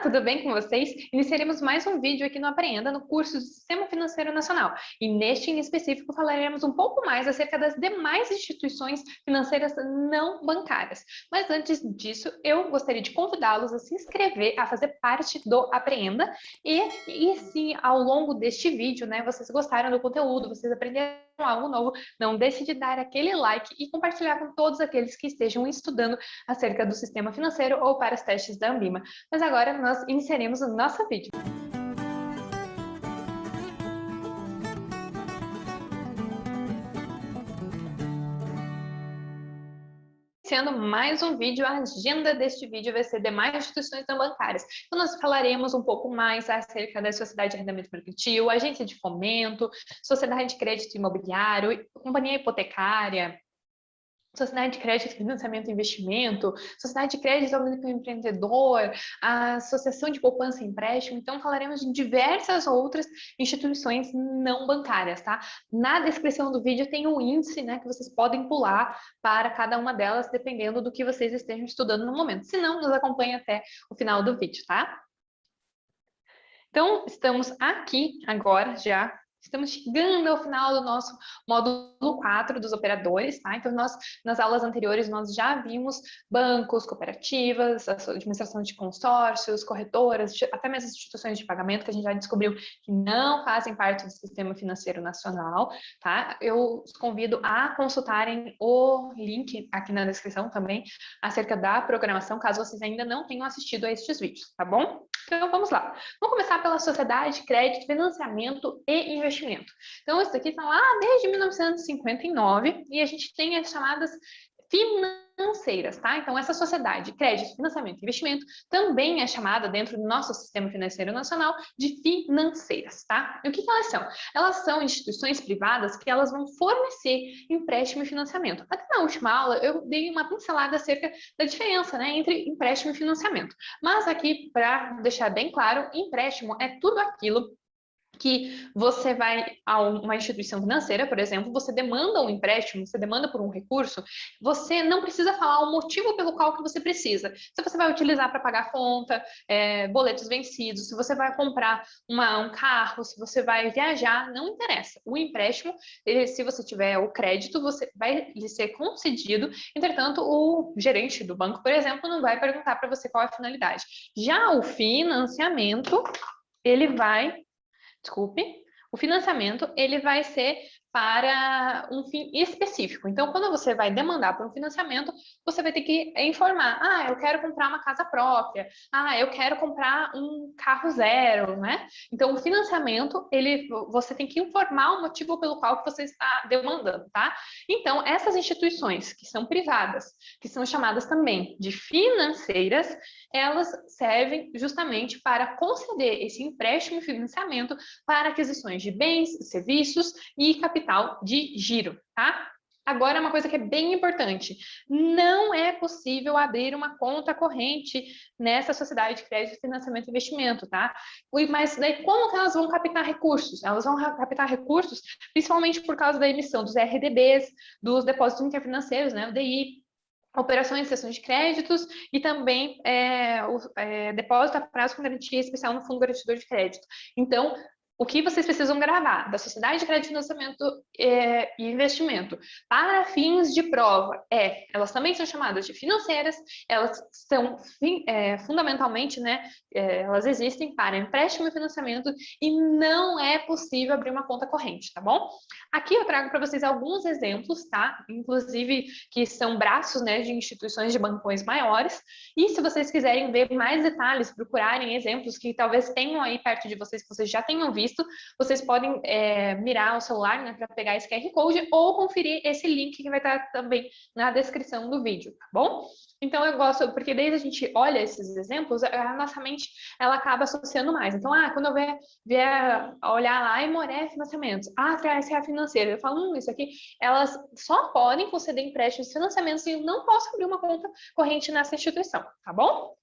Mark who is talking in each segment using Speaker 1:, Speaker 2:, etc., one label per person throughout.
Speaker 1: tudo bem com vocês? Iniciaremos mais um vídeo aqui no Apreenda, no curso do Sistema Financeiro Nacional. E neste em específico falaremos um pouco mais acerca das demais instituições financeiras não bancárias. Mas antes disso, eu gostaria de convidá-los a se inscrever, a fazer parte do Apreenda. E se ao longo deste vídeo, né, vocês gostaram do conteúdo, vocês aprenderam algo novo, não deixe de dar aquele like e compartilhar com todos aqueles que estejam estudando acerca do sistema financeiro ou para os testes da Ambima. Mas agora nós iniciaremos o nosso vídeo. Iniciando mais um vídeo, a agenda deste vídeo vai ser demais instituições não bancárias. Então, nós falaremos um pouco mais acerca da sociedade de arrendamento mercantil, agência de fomento, sociedade de crédito imobiliário, companhia hipotecária, sociedade de crédito, financiamento e investimento, sociedade de crédito ao microempreendedor, a associação de poupança e empréstimo. Então, falaremos de diversas outras instituições não bancárias, tá? Na descrição do vídeo tem o índice, né, que vocês podem pular para cada uma delas, dependendo do que vocês estejam estudando no momento. Se não, nos acompanhe até o final do vídeo, tá? Então, estamos aqui agora já. Estamos chegando ao final do nosso módulo 4 dos operadores, tá? Então, nas aulas anteriores, nós já vimos bancos, cooperativas, administração de consórcios, corretoras, até mesmo instituições de pagamento, que a gente já descobriu que não fazem parte do Sistema Financeiro Nacional, tá? Eu os convido a consultarem o link aqui na descrição também, acerca da programação, caso vocês ainda não tenham assistido a estes vídeos, tá bom? Então, vamos lá. Vamos começar pela sociedade, crédito, financiamento e investimento. Então, isso aqui está lá desde 1959 e a gente tem as chamadas financeiras, tá? Então, essa sociedade, crédito, financiamento e investimento também é chamada, dentro do nosso Sistema Financeiro Nacional, de financeiras, tá? E o que elas são? Elas são instituições privadas que elas vão fornecer empréstimo e financiamento. Até na última aula, eu dei uma pincelada acerca da diferença, né, entre empréstimo e financiamento. Mas aqui, para deixar bem claro, empréstimo é tudo aquilo que você vai a uma instituição financeira, por exemplo, você demanda um empréstimo, você demanda por um recurso, você não precisa falar o motivo pelo qual que você precisa. Se você vai utilizar para pagar conta, boletos vencidos, se você vai comprar um carro, se você vai viajar, não interessa. O empréstimo, se você tiver o crédito, você vai lhe ser concedido. Entretanto, o gerente do banco, por exemplo, não vai perguntar para você qual é a finalidade. Já o financiamento, o financiamento ele vai ser para um fim específico. Então, quando você vai demandar por um financiamento, você vai ter que informar: ah, eu quero comprar uma casa própria, ah, eu quero comprar um carro zero, né? Então, o financiamento, você tem que informar o motivo pelo qual que você está demandando, tá? Então, essas instituições que são privadas, que são chamadas também de financeiras, elas servem justamente para conceder esse empréstimo e financiamento para aquisições de bens, serviços e capital de giro, tá? Agora, uma coisa que é bem importante: não é possível abrir uma conta corrente nessa sociedade de crédito, financiamento e investimento, tá? Mas daí, como que elas vão captar recursos? Elas vão captar recursos principalmente por causa da emissão dos RDBs, dos depósitos interfinanceiros, né, o DI, operações, cessões de créditos e também depósito a prazo com garantia especial no Fundo Garantidor de Crédito. Então, o que vocês precisam gravar da sociedade de crédito, financiamento e investimento para fins de prova elas também são chamadas de financeiras, elas são fundamentalmente, né, elas existem para empréstimo e financiamento e não é possível abrir uma conta corrente, tá bom? Aqui eu trago para vocês alguns exemplos, tá? Inclusive que são braços, né, de instituições de bancões maiores. E se vocês quiserem ver mais detalhes, procurarem exemplos que talvez tenham aí perto de vocês, que vocês já tenham visto, vocês podem mirar o celular, né, para pegar esse QR Code ou conferir esse link que vai estar também na descrição do vídeo, tá bom? Então, eu gosto, porque desde a gente olha esses exemplos, a nossa mente, ela acaba associando mais. Então, quando eu vier olhar lá, Aimoré Financiamentos, TRSA Financeira, eu falo, isso aqui, elas só podem conceder empréstimos e financiamentos e eu não posso abrir uma conta corrente nessa instituição, tá bom?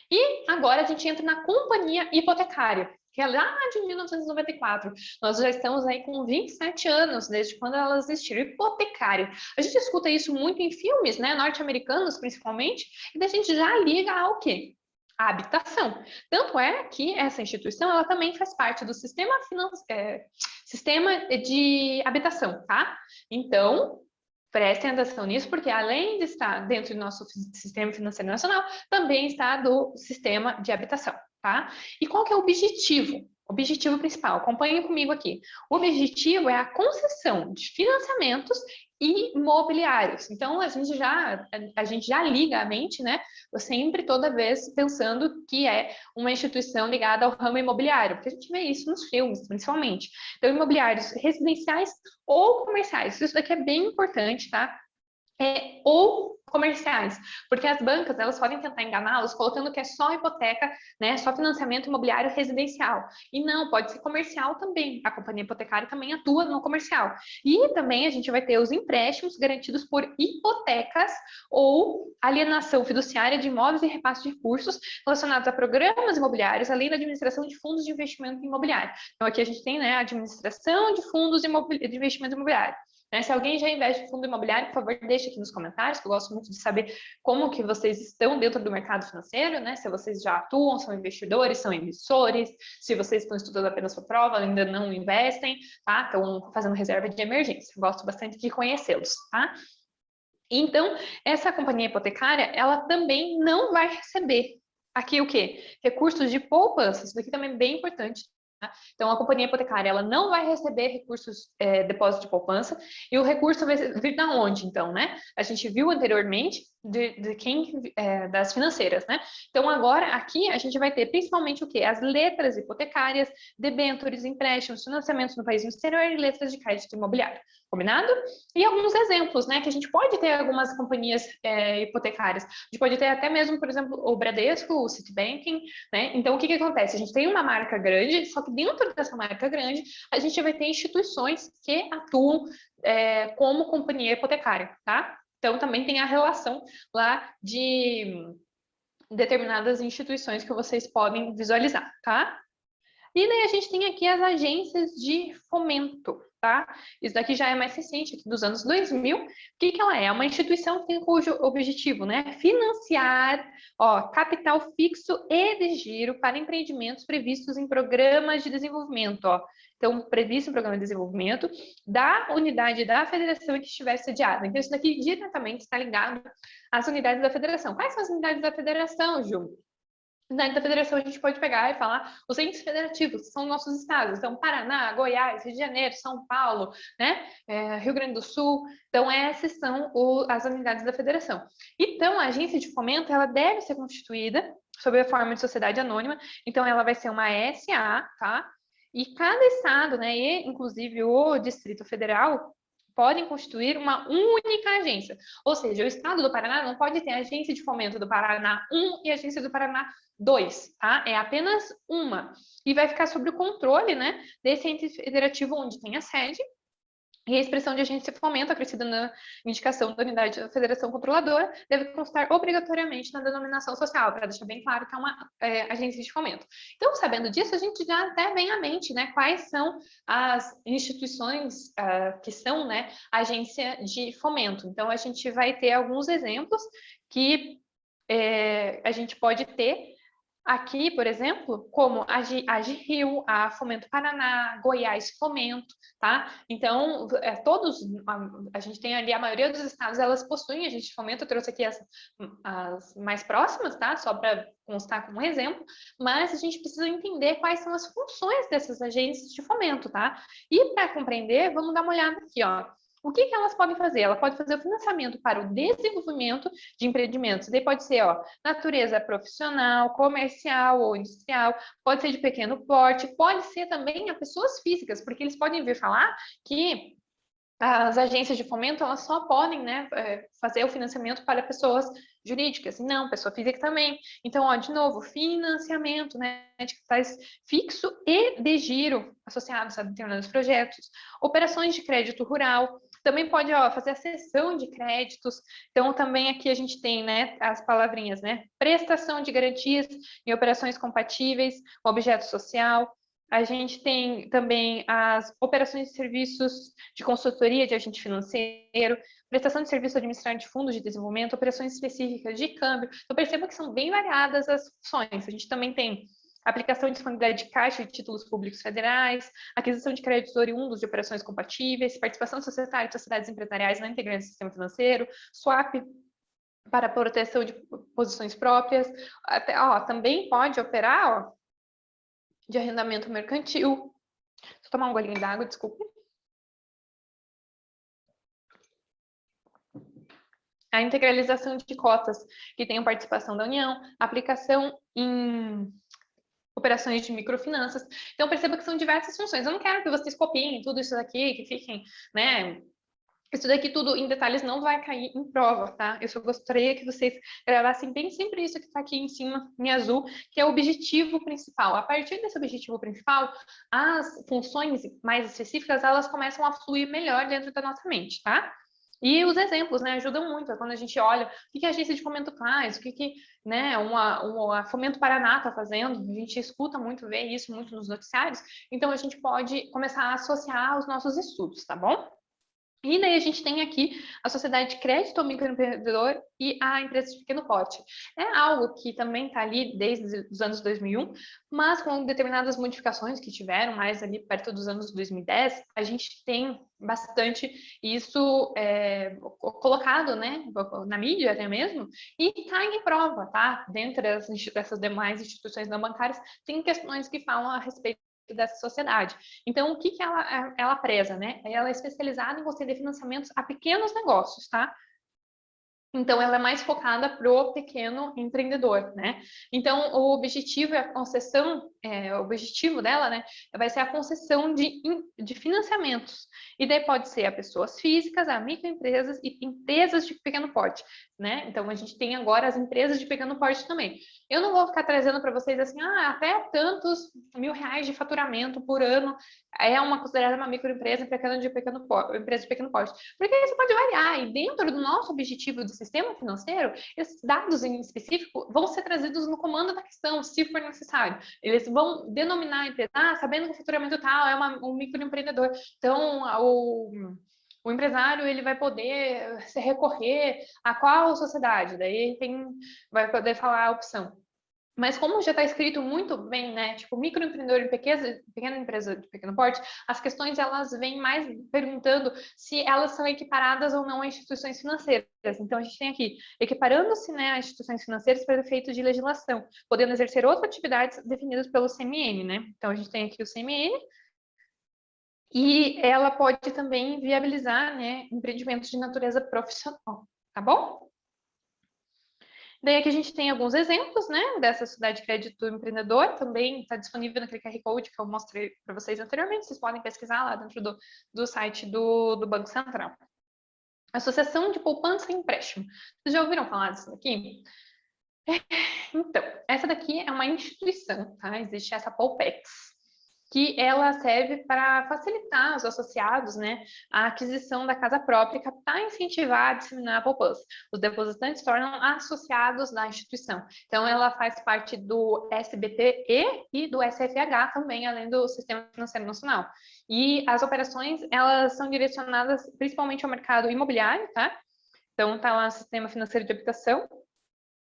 Speaker 1: E agora a gente entra na companhia hipotecária, que é lá de 1994. Nós já estamos aí com 27 anos, desde quando elas existiram. Hipotecária. A gente escuta isso muito em filmes, né, norte-americanos principalmente, e daí a gente já liga ao quê? A habitação. Tanto é que essa instituição, ela também faz parte do sistema de habitação, tá? Então, prestem atenção nisso, porque além de estar dentro do nosso sistema financeiro nacional, também está do sistema de habitação, tá? E qual que é o objetivo? Objetivo principal, acompanhe comigo aqui. O objetivo é a concessão de financiamentos imobiliários. Então, a gente já liga a mente, né? Sempre, toda vez, pensando que é uma instituição ligada ao ramo imobiliário, porque a gente vê isso nos filmes, principalmente. Então, imobiliários residenciais ou comerciais. Isso daqui é bem importante, tá? Ou comerciais, porque as bancas, elas podem tentar enganá-los colocando que é só hipoteca, né, só financiamento imobiliário residencial. E não, pode ser comercial também. A companhia hipotecária também atua no comercial. E também a gente vai ter os empréstimos garantidos por hipotecas ou alienação fiduciária de imóveis e repasse de recursos relacionados a programas imobiliários, além da administração de fundos de investimento imobiliário. Então, aqui a gente tem, né, a administração de fundos de investimento imobiliário. Se alguém já investe em fundo imobiliário, por favor, deixe aqui nos comentários, que eu gosto muito de saber como que vocês estão dentro do mercado financeiro, né? Se vocês já atuam, são investidores, são emissores, se vocês estão estudando apenas para prova, ainda não investem, tá? Estão fazendo reserva de emergência. Eu gosto bastante de conhecê-los, tá? Então, essa companhia hipotecária, ela também não vai receber aqui o quê? Recursos de poupança. Isso daqui também é bem importante. Então, a companhia hipotecária, ela não vai receber recursos, depósito de poupança, e o recurso vai vir da onde, então, né? A gente viu anteriormente das financeiras, né? Então, agora, aqui, a gente vai ter principalmente o quê? As letras hipotecárias, debêntures, empréstimos, financiamentos no país no exterior e letras de crédito imobiliário. Combinado? E alguns exemplos, né? Que a gente pode ter algumas companhias hipotecárias. A gente pode ter até mesmo, por exemplo, o Bradesco, o Citibank, né? Então, o que acontece? A gente tem uma marca grande, só que dentro dessa marca grande, a gente vai ter instituições que atuam como companhia hipotecária, tá? Então, também tem a relação lá de determinadas instituições que vocês podem visualizar, tá? E daí a gente tem aqui as agências de fomento, tá? Isso daqui já é mais recente, aqui dos anos 2000. O que ela é? É uma instituição que tem cujo objetivo, né? Financiar, capital fixo e de giro para empreendimentos previstos em programas de desenvolvimento, Então, previsto em programa de desenvolvimento da unidade da federação que estiver sediada. Então, isso daqui diretamente está ligado às unidades da federação. Quais são as unidades da federação, Ju? Da federação, a gente pode pegar e falar os entes federativos, que são nossos estados. Então, Paraná, Goiás, Rio de Janeiro, São Paulo, né? Rio Grande do Sul. Então, essas são as unidades da federação. Então, a agência de fomento, ela deve ser constituída sob a forma de sociedade anônima. Então, ela vai ser uma SA, tá? E cada estado, né, e inclusive o Distrito Federal, podem constituir uma única agência. Ou seja, o estado do Paraná não pode ter agência de fomento do Paraná 1 e agência do Paraná 2, tá? É apenas uma. E vai ficar sob o controle, né, desse ente federativo onde tem a sede. E a expressão de agência de fomento, acrescida na indicação da unidade da federação controladora, deve constar obrigatoriamente na denominação social, para deixar bem claro que é uma agência de fomento. Então, sabendo disso, a gente já até vem à mente, né, quais são as instituições que são, né, agência de fomento. Então, a gente vai ter alguns exemplos que a gente pode ter aqui, por exemplo, como a Rio, a Fomento Paraná, Goiás Fomento, tá? Então, a gente tem ali, a maioria dos estados, elas possuem agência de fomento. Eu trouxe aqui as mais próximas, tá? Só para constar como um exemplo, mas a gente precisa entender quais são as funções dessas agências de fomento, tá? E para compreender, vamos dar uma olhada aqui, O que elas podem fazer? Ela pode fazer o financiamento para o desenvolvimento de empreendimentos. Daí pode ser, natureza profissional, comercial ou industrial, pode ser de pequeno porte, pode ser também a pessoas físicas, porque eles podem vir falar que as agências de fomento, elas só podem, né, fazer o financiamento para pessoas jurídicas. Não, pessoa física também. Então, de novo, financiamento, né, de capitais fixo e de giro associados a determinados projetos. Operações de crédito rural. Também pode fazer a cessão de créditos. Então, também aqui a gente tem, né, as palavrinhas, né? Prestação de garantias em operações compatíveis com objeto social. A gente tem também as operações de serviços de consultoria de agente financeiro, prestação de serviço administrativo de fundos de desenvolvimento, operações específicas de câmbio. Então, perceba que são bem variadas as funções. A gente também tem aplicação de disponibilidade de caixa de títulos públicos federais, aquisição de créditos oriundos de operações compatíveis, participação societária de sociedades empresariais na integração do sistema financeiro, swap para proteção de posições próprias. Até, também pode operar de arrendamento mercantil. Deixa eu tomar um golinho d'água, desculpe. A integralização de cotas que tenham participação da União, aplicação em operações de microfinanças. Então, perceba que são diversas funções. Eu não quero que vocês copiem tudo isso daqui, que fiquem, né? Isso daqui tudo em detalhes não vai cair em prova, tá? Eu só gostaria que vocês gravassem bem sempre isso que está aqui em cima, em azul, que é o objetivo principal. A partir desse objetivo principal, as funções mais específicas, elas começam a fluir melhor dentro da nossa mente, tá? E os exemplos, né, ajudam muito. Quando a gente olha o que a agência de fomento faz, o que né, uma Fomento Paraná está fazendo, a gente escuta muito, vê isso muito nos noticiários, então a gente pode começar a associar os nossos estudos, tá bom? E daí a gente tem aqui a Sociedade de Crédito ao Microempreendedor e a Empresa de Pequeno Porte. É algo que também está ali desde os anos 2001, mas com determinadas modificações que tiveram mais ali perto dos anos 2010, a gente tem bastante isso colocado, né, na mídia até mesmo, e está em prova, tá? Dentre dessas demais instituições não bancárias, tem questões que falam a respeito dessa sociedade. Então, o que ela preza, né? Ela é especializada em conceder financiamentos a pequenos negócios, tá? Então, ela é mais focada para o pequeno empreendedor, né? Então, o objetivo é a concessão, o objetivo dela, né, vai ser a concessão de financiamentos. E daí pode ser a pessoas físicas, a microempresas e empresas de pequeno porte, né? Então, a gente tem agora as empresas de pequeno porte também. Eu não vou ficar trazendo para vocês assim, até tantos R$ 1.000 de faturamento por ano é considerada uma microempresa, empresa de pequeno porte. Porque isso pode variar, e dentro do nosso objetivo do sistema financeiro, esses dados em específico vão ser trazidos no comando da questão, se for necessário. Eles vão denominar a empresa, sabendo que o faturamento tal é um microempreendedor. Então, o empresário ele vai poder se recorrer a qual sociedade? Daí vai poder falar a opção. Mas como já está escrito muito bem, né, tipo, microempreendedor em pequena empresa de pequeno porte, as questões elas vêm mais perguntando se elas são equiparadas ou não a instituições financeiras. Então, a gente tem aqui, equiparando-se, né, a instituições financeiras para efeitos de legislação, podendo exercer outras atividades definidas pelo CMN, né? Então, a gente tem aqui o CMN, e ela pode também viabilizar, né, empreendimentos de natureza profissional, tá bom? Daí aqui a gente tem alguns exemplos, né, dessa sociedade de crédito empreendedor, também está disponível naquele QR Code que eu mostrei para vocês anteriormente, vocês podem pesquisar lá dentro do site do Banco Central. Associação de Poupança e Empréstimo. Vocês já ouviram falar disso aqui? Então, essa daqui é uma instituição, tá? Existe essa Poupex, que ela serve para facilitar os associados, né, a aquisição da casa própria e captar e incentivar a disseminar a poupança. Os depositantes se tornam associados da instituição. Então, ela faz parte do SBPE e do SFH também, além do Sistema Financeiro Nacional. E as operações, elas são direcionadas principalmente ao mercado imobiliário, tá? Então, tá lá o Sistema Financeiro de Habitação,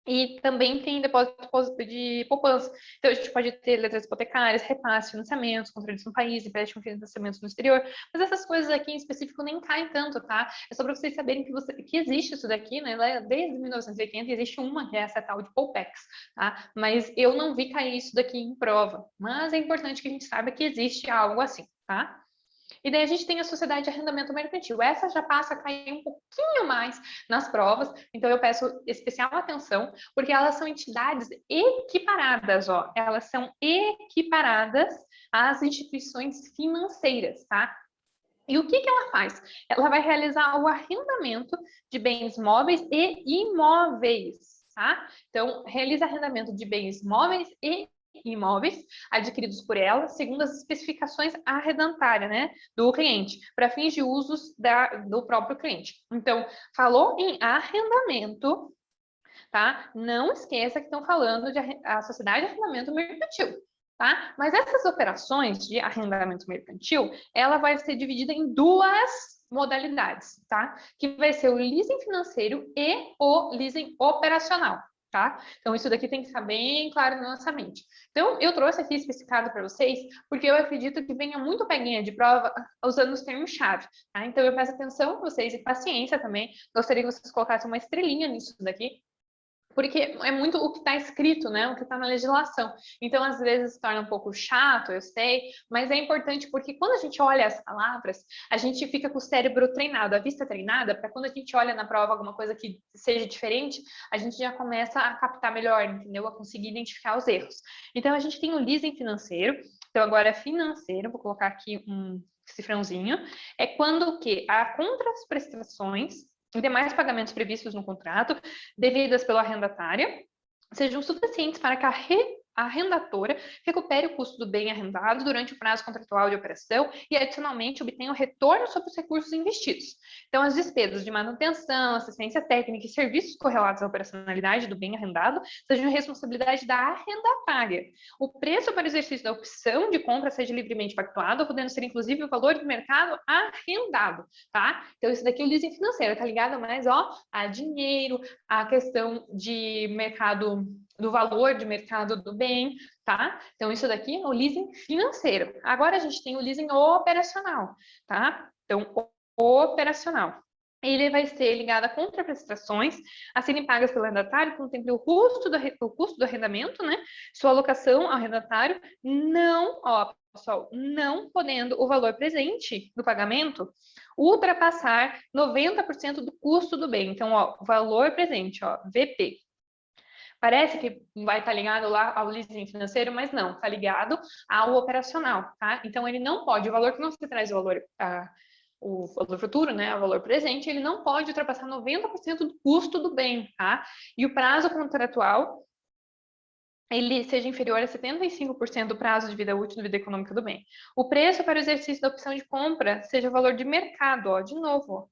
Speaker 1: e também tem depósito de poupança. Então, a gente pode ter letras hipotecárias, repasses, financiamentos, contribuição no país, empréstimo e financiamentos no exterior. Mas essas coisas aqui em específico nem caem tanto, tá? É só para vocês saberem que existe isso daqui, né? Desde 1980 existe uma, que é essa tal de Poupex, tá? Mas eu não vi cair isso daqui em prova. Mas é importante que a gente saiba que existe algo assim, tá? E daí a gente tem a sociedade de arrendamento mercantil. Essa já passa a cair um pouquinho mais nas provas, então eu peço especial atenção, porque elas são entidades equiparadas, ó. Elas são equiparadas às instituições financeiras, tá? E o que ela faz? Ela vai realizar o arrendamento de bens móveis e imóveis, tá? Então, realiza arrendamento de bens móveis e imóveis adquiridos por ela, segundo as especificações arrendatárias, né, do cliente, para fins de usos do próprio cliente. Então, falou em arrendamento, tá? Não esqueça que estão falando de a sociedade de arrendamento mercantil. tá? Mas essas operações de arrendamento mercantil, ela vai ser dividida em duas modalidades, tá? Que vai ser o leasing financeiro e o leasing operacional, tá? Então, isso daqui tem que ficar bem claro na nossa mente. Então, eu trouxe aqui especificado para vocês, porque eu acredito que venha muito peguinha de prova usando os termos-chave, tá? Então, eu peço atenção para vocês e paciência também. Gostaria que vocês colocassem uma estrelinha nisso daqui, porque é muito o que está escrito, né? O que está na legislação. Então, às vezes, se torna um pouco chato, eu sei, mas é importante porque quando a gente olha as palavras, a gente fica com o cérebro treinado, a vista treinada, para quando a gente olha na prova alguma coisa que seja diferente, a gente já começa a captar melhor, entendeu? A conseguir identificar os erros. Então, a gente tem o leasing financeiro. Então, agora é financeiro, vou colocar aqui um cifrãozinho. É quando o quê? A contra as prestações e demais pagamentos previstos no contrato, devidas pelo arrendatário, sejam suficientes para que a arrendadora recupere o custo do bem arrendado durante o prazo contratual de operação e, adicionalmente, obtenha o retorno sobre os recursos investidos. Então, as despesas de manutenção, assistência técnica e serviços correlatos à operacionalidade do bem arrendado sejam responsabilidade da arrendatária. O preço para o exercício da opção de compra seja livremente pactuado, podendo ser, inclusive, o valor de mercado arrendado, tá? Então, isso daqui é o leasing financeiro, tá ligado mais, ó, a dinheiro, a questão de mercado, do valor de mercado do bem, tá? Então, isso daqui é o leasing financeiro. Agora, a gente tem o leasing operacional, tá? Então, operacional. Ele vai ser ligado a contraprestações a serem pagas pelo arrendatário, que contempla o custo do arrendamento, né? Sua alocação ao arrendatário, não, ó, pessoal, não podendo o valor presente do pagamento ultrapassar 90% do custo do bem. Então, ó, valor presente, ó, VP. Parece que vai estar ligado lá ao leasing financeiro, mas não, está ligado ao operacional, tá? Então, ele não pode, o valor que não se traz o valor futuro, né, o valor presente, ele não pode ultrapassar 90% do custo do bem, tá? E o prazo contratual, ele seja inferior a 75% do prazo de vida útil da vida econômica do bem. O preço para o exercício da opção de compra seja o valor de mercado, ó, de novo, ó.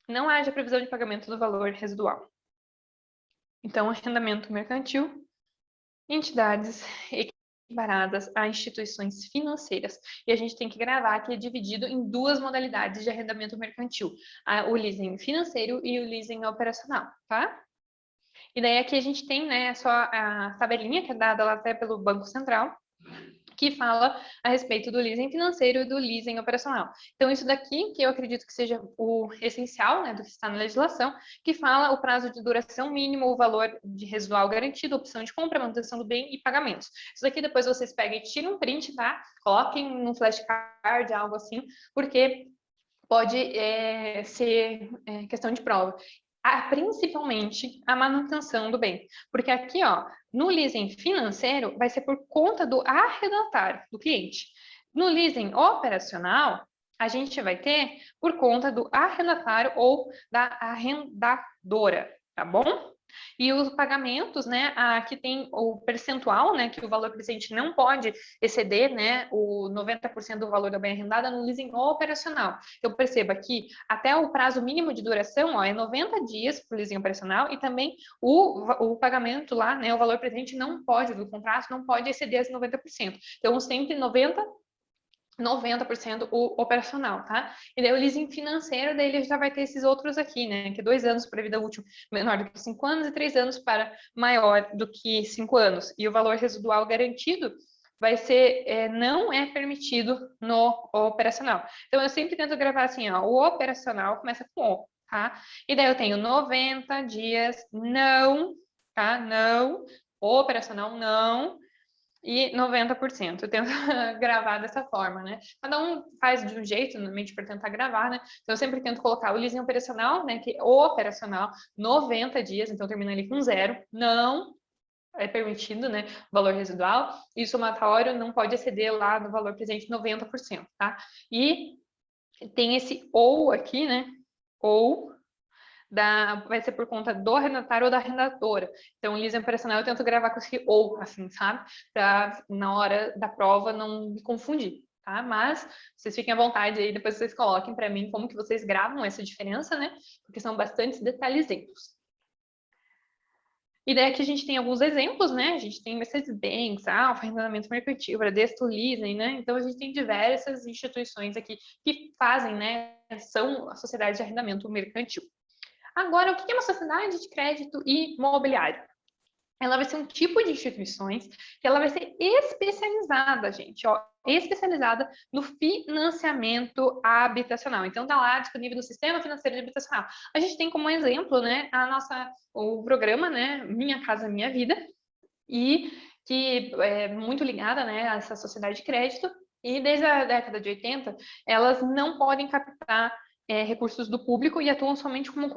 Speaker 1: Não haja previsão de pagamento do valor residual. Então, arrendamento mercantil, entidades equiparadas a instituições financeiras. E a gente tem que gravar que é dividido em duas modalidades de arrendamento mercantil, o leasing financeiro e o leasing operacional, tá? E daí aqui a gente tem, né, só a tabelinha que é dada lá até pelo Banco Central, que fala a respeito do leasing financeiro e do leasing operacional. Então, isso daqui, que eu acredito que seja o essencial, né, do que está na legislação, que fala o prazo de duração mínimo, o valor de residual garantido, opção de compra, manutenção do bem e pagamentos. Isso daqui depois vocês pegam e tiram um print, tá? Coloquem num flashcard, algo assim, porque pode ser questão de prova. Principalmente a manutenção do bem. Porque aqui, ó, no leasing financeiro, vai ser por conta do arrendatário, do cliente. No leasing operacional, a gente vai ter por conta do arrendatário ou da arrendadora, tá bom? E os pagamentos, né, aqui tem o percentual, né, que o valor presente não pode exceder, né, o 90% do valor da bem arrendada no leasing operacional. Eu percebo aqui, até o prazo mínimo de duração, ó, é 90 dias para o leasing operacional e também o pagamento lá, né, o valor presente não pode, do contrato, não pode exceder esse 90%. Então, sempre 90% o operacional, tá? E daí o leasing financeiro, daí ele já vai ter esses outros aqui, né? Que é 2 anos para vida útil menor do que 5 anos e 3 anos para maior do que 5 anos. E o valor residual garantido vai ser, não é permitido no operacional. Então, eu sempre tento gravar assim, ó, o operacional começa com O, tá? E daí eu tenho 90 dias, não, tá? Não, o operacional não, e 90%. Eu tento gravar dessa forma, né? Cada um faz de um jeito, normalmente, para tentar gravar, né? Então, eu sempre tento colocar o leasing operacional, né? Que o operacional, 90 dias, então termina ali com 0. Não é permitido, né? Valor residual. E o somatório não pode exceder lá no valor presente 90%, tá? E tem esse ou aqui, né? Ou vai ser por conta do arrendatário ou da arrendadora. Então, o leasing operacional eu tento gravar com esse ou, assim, sabe? Para na hora da prova não me confundir, tá? Mas vocês fiquem à vontade aí, depois vocês coloquem para mim como que vocês gravam essa diferença, né? Porque são bastantes detalhezinhos. E daí aqui a gente tem alguns exemplos, né? A gente tem Mercedes-Benz, Alfa, Arrendamento Mercantil, Bradesco, Leasing, né? Então a gente tem diversas instituições aqui que fazem, né? São a sociedade de arrendamento mercantil. Agora, o que é uma sociedade de crédito imobiliário? Ela vai ser um tipo de instituições que ela vai ser especializada, gente, ó, especializada no financiamento habitacional. Então, tá lá disponível no Sistema Financeiro de Habitacional. A gente tem como exemplo, né, o programa, né, Minha Casa Minha Vida, e que é muito ligada, né, a essa sociedade de crédito, e desde a década de 80, elas não podem captar recursos do público e atuam somente como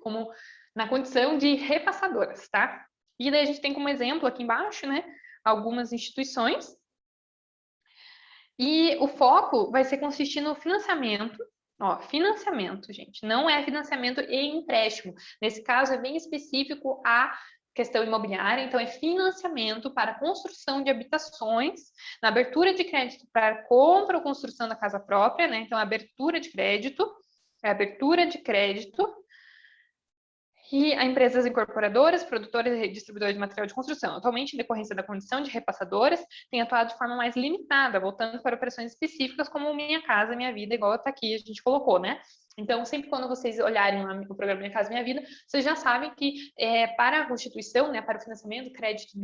Speaker 1: como na condição de repassadoras, tá? E daí a gente tem como exemplo aqui embaixo, né, algumas instituições. E o foco vai ser consistir no financiamento. Ó, financiamento, gente, não é financiamento e empréstimo. Nesse caso, é bem específico a questão imobiliária, então é financiamento para construção de habitações, na abertura de crédito para compra ou construção da casa própria, né? Então, abertura de crédito, e a empresas incorporadoras, produtoras e distribuidoras de material de construção. Atualmente, em decorrência da condição de repassadoras, tem atuado de forma mais limitada, voltando para operações específicas como Minha Casa Minha Vida, igual está aqui, a gente colocou, né? Então, sempre quando vocês olharem lá o programa Minha Casa Minha Vida, vocês já sabem que para a constituição, né, para o financiamento, crédito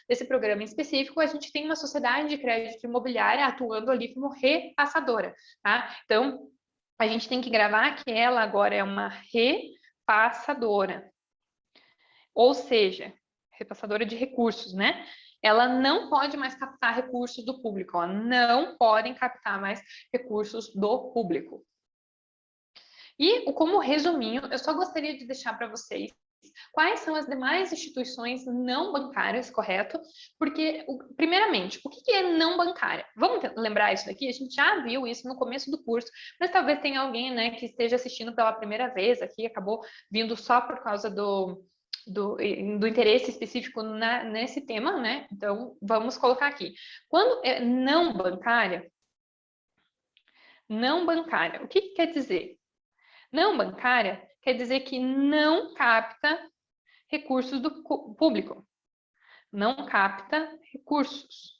Speaker 1: desse programa em específico, a gente tem uma sociedade de crédito imobiliária atuando ali como repassadora, tá? Então, a gente tem que gravar que ela agora é uma repassadora, ou seja, repassadora de recursos, né? Ela não pode mais captar recursos do público, ó, não podem captar mais recursos do público. E como resuminho, eu só gostaria de deixar para vocês quais são as demais instituições não bancárias, correto? Porque, primeiramente, o que é não bancária? Vamos lembrar isso daqui? A gente já viu isso no começo do curso, mas talvez tenha alguém, né, que esteja assistindo pela primeira vez aqui, acabou vindo só por causa do interesse específico nesse tema, né? Então, vamos colocar aqui. Quando é não bancária, o que quer dizer? Não bancária quer dizer que não capta recursos do público. Não capta recursos.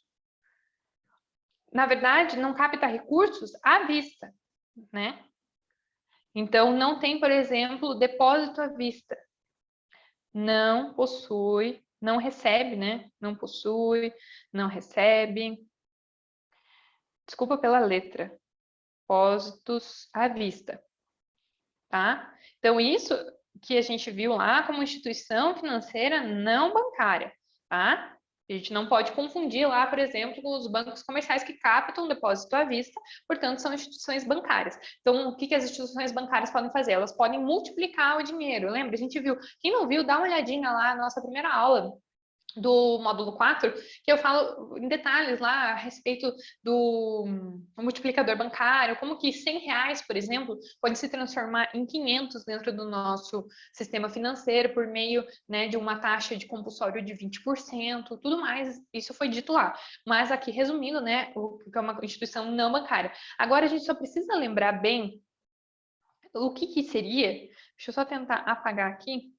Speaker 1: Na verdade, não capta recursos à vista, né? Então, não tem, por exemplo, depósito à vista. Não possui, não recebe, né? Não possui, não recebe. Desculpa pela letra. Depósitos à vista, tá? Então, isso que a gente viu lá como instituição financeira não bancária, tá? A gente não pode confundir lá, por exemplo, com os bancos comerciais que captam depósito à vista, portanto, são instituições bancárias. Então, o que as instituições bancárias podem fazer? Elas podem multiplicar o dinheiro. Lembra? A gente viu. Quem não viu, dá uma olhadinha lá na nossa primeira aula do módulo 4, que eu falo em detalhes lá a respeito do multiplicador bancário, como que R$100, por exemplo, pode se transformar em 500 dentro do nosso sistema financeiro por meio, né, de uma taxa de compulsório de 20%, tudo mais, isso foi dito lá. Mas aqui, resumindo, né, o que é uma instituição não bancária. Agora, a gente só precisa lembrar bem o que seria, deixa eu só tentar apagar aqui,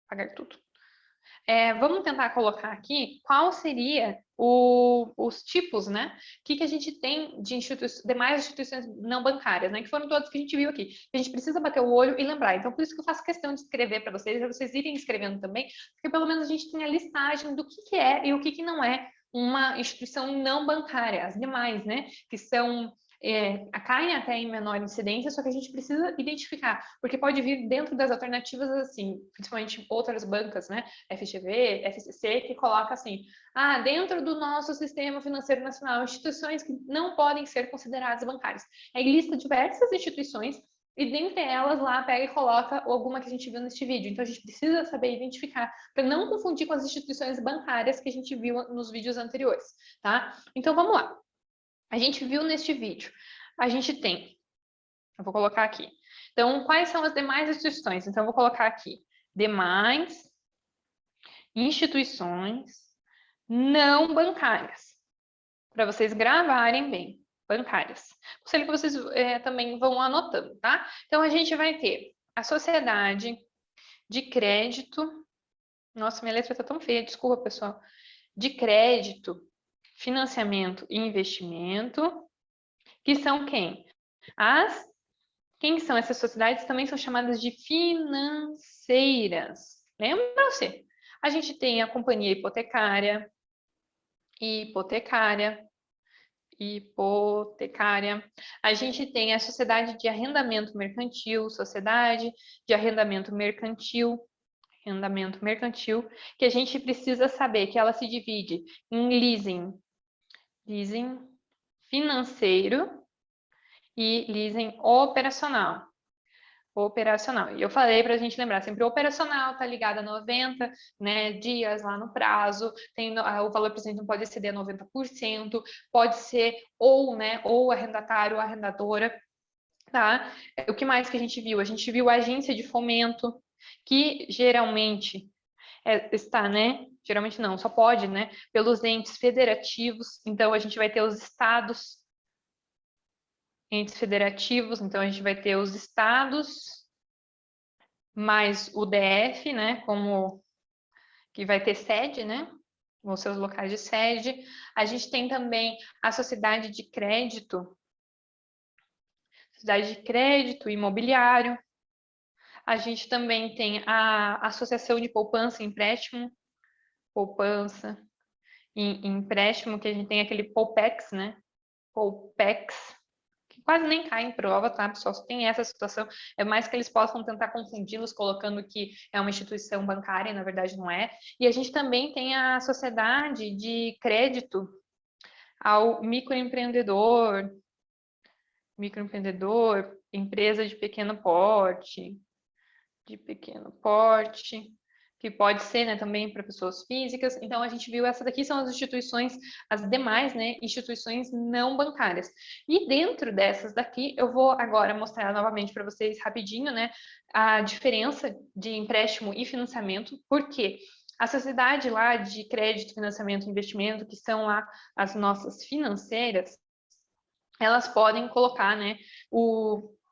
Speaker 1: apagar tudo. Vamos tentar colocar aqui qual seria os tipos, né? O que a gente tem de demais instituições não bancárias, né? Que foram todos que a gente viu aqui. A gente precisa bater o olho e lembrar. Então, por isso que eu faço questão de escrever para vocês irem escrevendo também, porque pelo menos a gente tem a listagem do que é e o que não é uma instituição não bancária, as demais, né? Que são caem até em menor incidência, só que a gente precisa identificar, porque pode vir dentro das alternativas, assim, principalmente outras bancas, né, FGV, FCC, que coloca assim, dentro do nosso sistema financeiro nacional, instituições que não podem ser consideradas bancárias. Aí lista diversas instituições, e dentre elas lá pega e coloca alguma que a gente viu neste vídeo. Então a gente precisa saber identificar para não confundir com as instituições bancárias que a gente viu nos vídeos anteriores, tá? Então vamos lá. A gente viu neste vídeo, a gente tem, eu vou colocar aqui. Então, quais são as demais instituições? Então, eu vou colocar aqui, demais instituições não bancárias, para vocês gravarem bem, bancárias. Gostaria que vocês também vão anotando, tá? Então, a gente vai ter a sociedade de crédito. Nossa, minha letra está tão feia, desculpa, pessoal. De crédito, financiamento e investimento, que são quem? Quem são essas sociedades? Também são chamadas de financeiras. Lembram-se? A gente tem a companhia hipotecária, a gente tem a sociedade de arrendamento mercantil, arrendamento mercantil, que a gente precisa saber que ela se divide em leasing financeiro e leasing operacional. E eu falei para a gente lembrar, sempre o operacional está ligado a 90, né, dias lá no prazo, o valor presente não pode exceder 90%, pode ser ou arrendatário ou arrendadora, tá? O que mais que a gente viu? A gente viu a agência de fomento, que geralmente está, né? Geralmente não, só pode, né? Pelos entes federativos. Então, a gente vai ter os estados, entes federativos. Então, a gente vai ter os estados mais o DF, né? Como que vai ter sede, né? Os seus locais de sede. A gente tem também a sociedade de crédito imobiliário. A gente também tem a Associação de Poupança e Empréstimo, poupança e empréstimo, que a gente tem aquele Poupex, né? Poupex, que quase nem cai em prova, tá, pessoal? Só tem essa situação. É mais que eles possam tentar confundi-los, colocando que é uma instituição bancária, e na verdade não é. E a gente também tem a Sociedade de Crédito ao Microempreendedor, empresa de pequeno porte, que pode ser, né, também para pessoas físicas. Então, a gente viu essa daqui são as instituições, as demais, né, instituições não bancárias. E dentro dessas daqui, eu vou agora mostrar novamente para vocês rapidinho, né, a diferença de empréstimo e financiamento, porque a sociedade lá de crédito, financiamento e investimento, que são lá as nossas financeiras, elas podem colocar, né,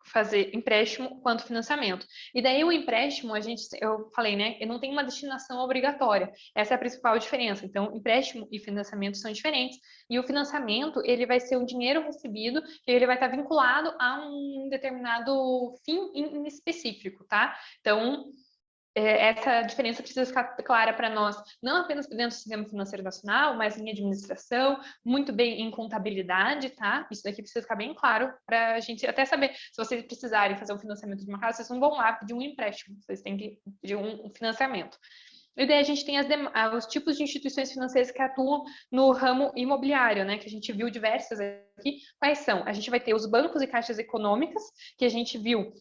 Speaker 1: fazer empréstimo quanto financiamento. E daí o empréstimo, eu falei, né, ele não tem uma destinação obrigatória. Essa é a principal diferença. Então, empréstimo e financiamento são diferentes. E o financiamento, ele vai ser um dinheiro recebido e ele vai estar vinculado a um determinado fim em específico, tá? Então, essa diferença precisa ficar clara para nós, não apenas dentro do sistema financeiro nacional, mas em administração, muito bem em contabilidade, tá? Isso daqui precisa ficar bem claro para a gente até saber, se vocês precisarem fazer um financiamento de uma casa, vocês não vão lá pedir um empréstimo, vocês têm que pedir um financiamento. E daí a gente tem os tipos de instituições financeiras que atuam no ramo imobiliário, né? Que a gente viu diversas aqui. Quais são? A gente vai ter os bancos e caixas econômicas, que a gente viu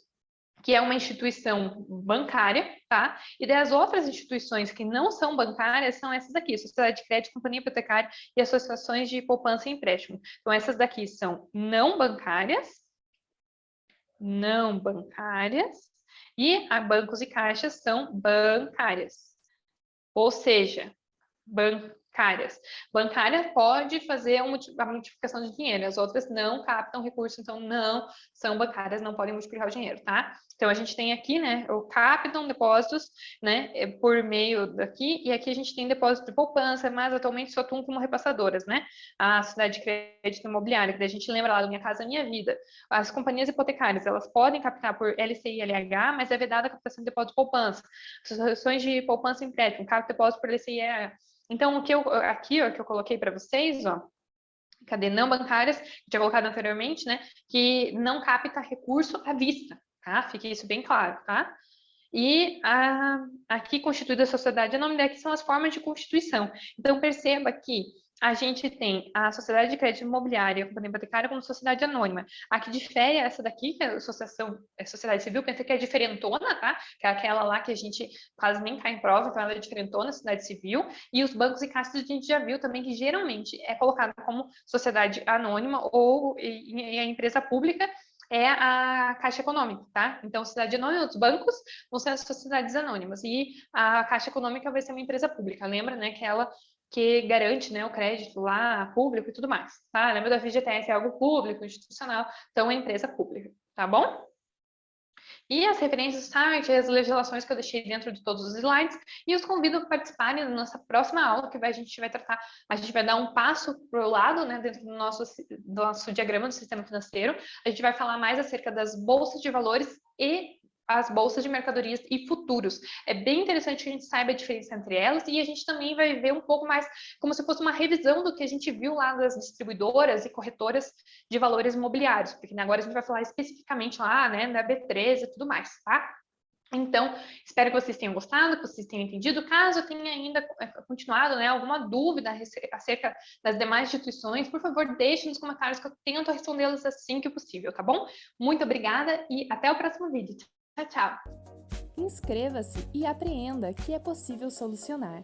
Speaker 1: que é uma instituição bancária, tá? E das outras instituições que não são bancárias são essas daqui, Sociedade de Crédito, Companhia Hipotecária e Associações de Poupança e Empréstimo. Então, essas daqui são não bancárias, e a bancos e caixas são bancárias. Ou seja, bancárias. Bancária pode fazer a multiplicação de dinheiro, as outras não captam recurso, então não são bancárias, não podem multiplicar o dinheiro, tá? Então a gente tem aqui, né, o captam depósitos, né, por meio daqui, e aqui a gente tem depósito de poupança, mas atualmente só atuam como repassadoras, né? A Sociedade de Crédito Imobiliário, que daí a gente lembra lá do Minha Casa Minha Vida. As companhias hipotecárias, elas podem captar por LCI e LH, mas é vedada a captação de depósito de poupança. Associações de poupança e empréstimo, capta depósito por LCI e LH. Então, o que eu coloquei para vocês, ó, cadê não bancárias, que tinha colocado anteriormente, né, que não capta recurso à vista, tá? Fique isso bem claro, tá? E aqui, constituída a sociedade anônima, aqui são as formas de constituição. Então, perceba que a gente tem a sociedade de crédito imobiliário, a companhia hipotecária como sociedade anônima. A que difere essa daqui, que é a sociedade civil, pensa que é diferentona, tá? Que é aquela lá que a gente quase nem cai em prova, então ela é diferentona, a sociedade civil. E os bancos e caixas a gente já viu também que geralmente é colocado como sociedade anônima ou e a empresa pública é a Caixa Econômica, tá? Então, sociedade anônima, os bancos vão ser as sociedades anônimas e a Caixa Econômica vai ser uma empresa pública. Lembra, né, que ela que garante, né, o crédito lá público e tudo mais, tá? Lembra da FGTS, é algo público, institucional, então é empresa pública, tá bom? e as referências do site, as legislações que eu deixei dentro de todos os slides, e os convido a participarem da nossa próxima aula, que a gente vai tratar, a gente vai dar um passo para o lado, né, dentro do nosso diagrama do sistema financeiro, a gente vai falar mais acerca das bolsas de valores e as bolsas de mercadorias e futuros. É bem interessante que a gente saiba a diferença entre elas e a gente também vai ver um pouco mais como se fosse uma revisão do que a gente viu lá das distribuidoras e corretoras de valores imobiliários, porque agora a gente vai falar especificamente lá, né, da B3 e tudo mais, tá? Então, espero que vocês tenham gostado, que vocês tenham entendido. Caso tenha ainda continuado, né, alguma dúvida acerca das demais instituições, por favor, deixe nos comentários que eu tento respondê-las assim que possível, tá bom? Muito obrigada e até o próximo vídeo. Tchau, tchau!
Speaker 2: Inscreva-se e apreenda que é possível solucionar.